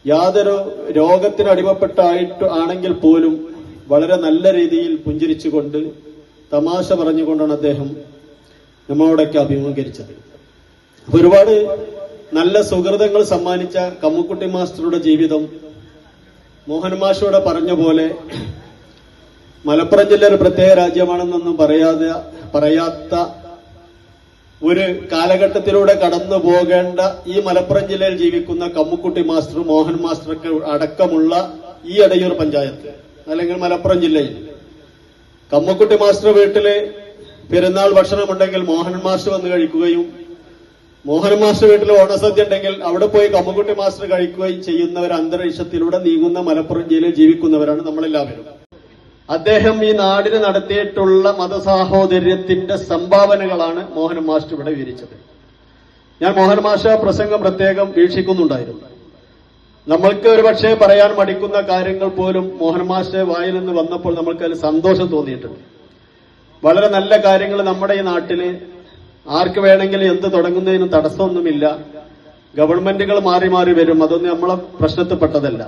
യാതൊരു രോഗത്തിന് അടിമപ്പെട്ടായിട്ട് ആണെങ്കിൽ പോലും വളരെ നല്ല രീതിയിൽ പുഞ്ചിരിച്ചുകൊണ്ട് തമാശ പറഞ്ഞുകൊണ്ടാണ് അദ്ദേഹം നമ്മളോടൊക്കെ അഭിമുഖീകരിച്ചത്. ഒരുപാട് നല്ല സുഹൃതങ്ങൾ സമ്മാനിച്ച കമ്മുക്കുട്ടി മാസ്റ്ററുടെ ജീവിതം മോഹൻ മാഷോടെ പറഞ്ഞ പോലെ മലപ്പുറം ജില്ല ഒരു പ്രത്യേക രാജ്യമാണെന്നൊന്നും പറയാത്ത ഒരു കാലഘട്ടത്തിലൂടെ കടന്നു പോകേണ്ട ഈ മലപ്പുറം ജില്ലയിൽ ജീവിക്കുന്ന കമ്മുക്കുട്ടി മാസ്റ്റർ, മോഹൻ മാസ്റ്റർക്ക് അടക്കമുള്ള ഈ എടയൂർ പഞ്ചായത്ത് അല്ലെങ്കിൽ മലപ്പുറം ജില്ലയിൽ കമ്മുക്കുട്ടി മാസ്റ്റർ വീട്ടില് പെരുന്നാൾ ഭക്ഷണമുണ്ടെങ്കിൽ മോഹൻ മാസ്റ്റർ വന്ന് കഴിക്കുകയും മോഹൻ മാസ്റ്റർ വീട്ടിൽ ഓണസദ്യ ഉണ്ടെങ്കിൽ അവിടെ പോയി കമ്മുക്കുട്ടി മാസ്റ്റർ കഴിക്കുകയും ചെയ്യുന്ന ഒരു അന്തരീക്ഷത്തിലൂടെ നീങ്ങുന്ന മലപ്പുറം ജില്ലയിൽ ജീവിക്കുന്നവരാണ് നമ്മളെല്ലാവരും. അദ്ദേഹം ഈ നാടിന് നടത്തിയിട്ടുള്ള മതസാഹോദര്യത്തിന്റെ സംഭാവനകളാണ് മോഹൻ മാസ്റ്റർ ഇവിടെ വിവരിച്ചത്. ഞാൻ മോഹൻ മാസ്റ്റർ പ്രസംഗം പ്രത്യേകം വീക്ഷിക്കുന്നുണ്ടായിരുന്നു. നമ്മൾക്ക് ഒരുപക്ഷെ പറയാൻ മടിക്കുന്ന കാര്യങ്ങൾ പോലും മോഹൻ മാസ്റ്റർ വായിൽ നിന്ന് വന്നപ്പോൾ നമ്മൾക്ക് അതിൽ സന്തോഷം തോന്നിയിട്ടുണ്ട്. വളരെ നല്ല കാര്യങ്ങൾ നമ്മുടെ ഈ നാട്ടില് ആർക്ക് വേണമെങ്കിലും എന്ത് തുടങ്ങുന്നതിനും തടസ്സമൊന്നുമില്ല. ഗവൺമെന്റുകൾ മാറി മാറി വരും, അതൊന്നും നമ്മളെ പ്രശ്നത്തിൽപ്പെട്ടതല്ല.